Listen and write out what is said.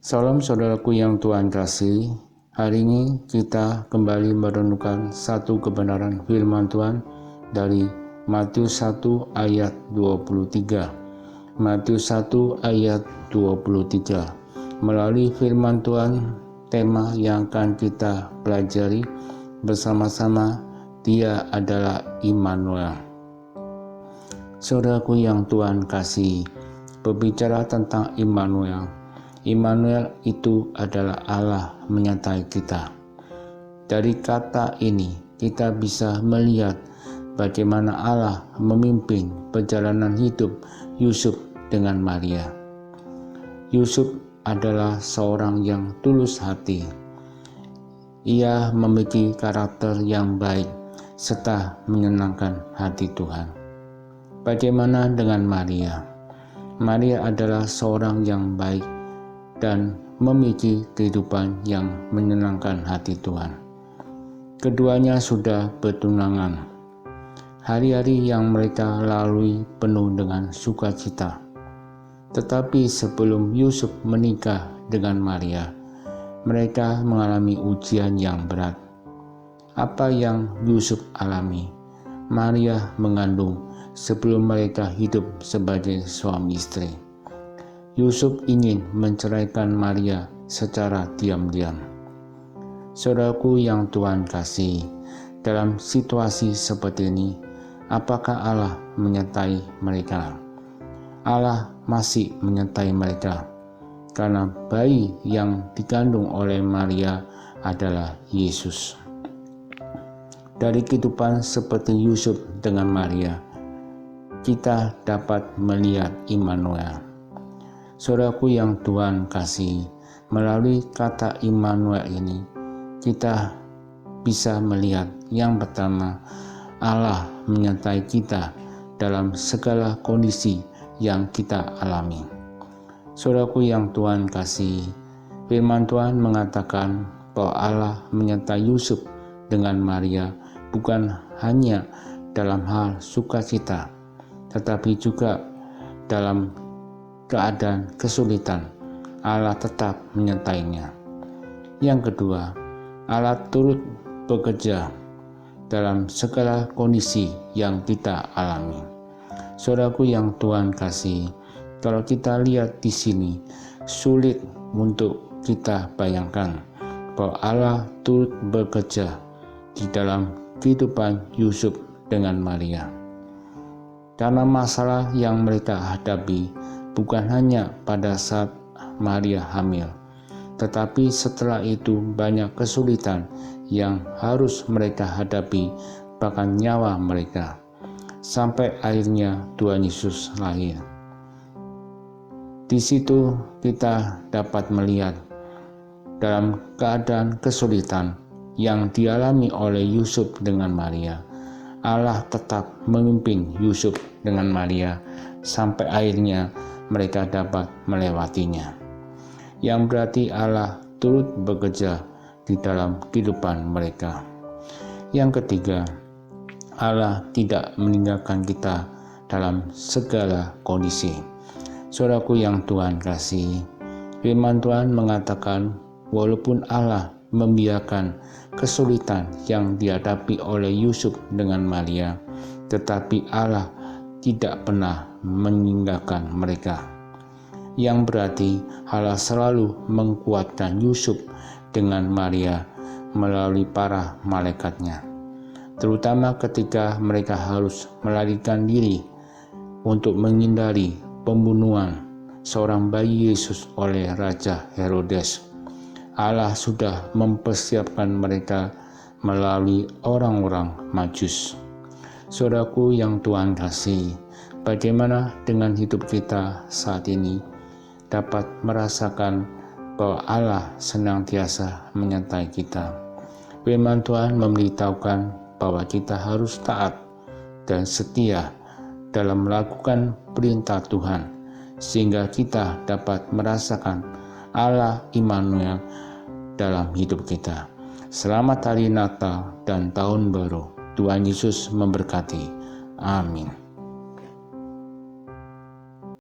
Salam saudaraku yang Tuhan kasih. Hari ini kita kembali merenungkan satu kebenaran firman Tuhan dari Matius 1 ayat 23. Matius 1 ayat 23. Melalui firman Tuhan, tema yang akan kita pelajari bersama-sama, Dia adalah Immanuel. Saudaraku yang Tuhan kasih, berbicara tentang Immanuel. Immanuel itu adalah Allah menyertai kita. Dari kata ini kita bisa melihat bagaimana Allah memimpin perjalanan hidup Yusuf dengan Maria. Yusuf adalah seorang yang tulus hati. Ia memiliki karakter yang baik serta menyenangkan hati Tuhan. Bagaimana dengan Maria? Maria adalah seorang yang baik dan memiliki kehidupan yang menyenangkan hati Tuhan. Keduanya sudah bertunangan. Hari-hari yang mereka lalui penuh dengan sukacita. Tetapi sebelum Yusuf menikah dengan Maria, mereka mengalami ujian yang berat. Apa yang Yusuf alami? Maria mengandung sebelum mereka hidup sebagai suami istri. Yusuf ingin menceraikan Maria secara diam-diam. Saudaraku yang Tuhan kasih, dalam situasi seperti ini, apakah Allah menyertai mereka? Allah masih menyertai mereka, karena bayi yang dikandung oleh Maria adalah Yesus. Dari kehidupan seperti Yusuf dengan Maria, kita dapat melihat Immanuel. Saudaraku yang Tuhan kasih, melalui kata Immanuel ini, kita bisa melihat yang pertama, Allah menyertai kita dalam segala kondisi yang kita alami. Saudaraku yang Tuhan kasih, firman Tuhan mengatakan bahwa Allah menyertai Yusuf dengan Maria bukan hanya dalam hal sukacita, tetapi juga dalam keadaan kesulitan, Allah tetap menyertainya. Yang kedua, Allah turut bekerja dalam segala kondisi yang kita alami. Saudaraku yang Tuhan kasih, kalau kita lihat di sini, sulit untuk kita bayangkan bahwa Allah turut bekerja di dalam kehidupan Yusuf dengan Maria. Karena masalah yang mereka hadapi bukan hanya pada saat Maria hamil, tetapi setelah itu banyak kesulitan yang harus mereka hadapi, bahkan nyawa mereka, sampai akhirnya Tuhan Yesus lahir. Di situ kita dapat melihat dalam keadaan kesulitan yang dialami oleh Yusuf dengan Maria, Allah tetap memimpin Yusuf dengan Maria sampai akhirnya mereka dapat melewatinya. Yang berarti Allah turut bekerja di dalam kehidupan mereka. Yang ketiga, Allah tidak meninggalkan kita dalam segala kondisi. Saudaraku yang Tuhan kasih, firman Tuhan mengatakan walaupun Allah membiarkan kesulitan yang dihadapi oleh Yusuf dengan Maria, tetapi Allah tidak pernah meninggalkan mereka. Yang berarti Allah selalu menguatkan Yusuf dengan Maria melalui para malaikatnya, terutama ketika mereka harus melarikan diri untuk menghindari pembunuhan seorang bayi Yesus oleh Raja Herodes. Allah sudah mempersiapkan mereka melalui orang-orang Majus. Saudaraku yang Tuhan kasih, bagaimana dengan hidup kita saat ini? Dapat merasakan bahwa Allah senantiasa menyertai kita. Firman Tuhan memberitahukan bahwa kita harus taat dan setia dalam melakukan perintah Tuhan, sehingga kita dapat merasakan Allah Immanuel dalam hidup kita. Selamat Hari Natal dan Tahun Baru. Tuhan Yesus memberkati. Amin.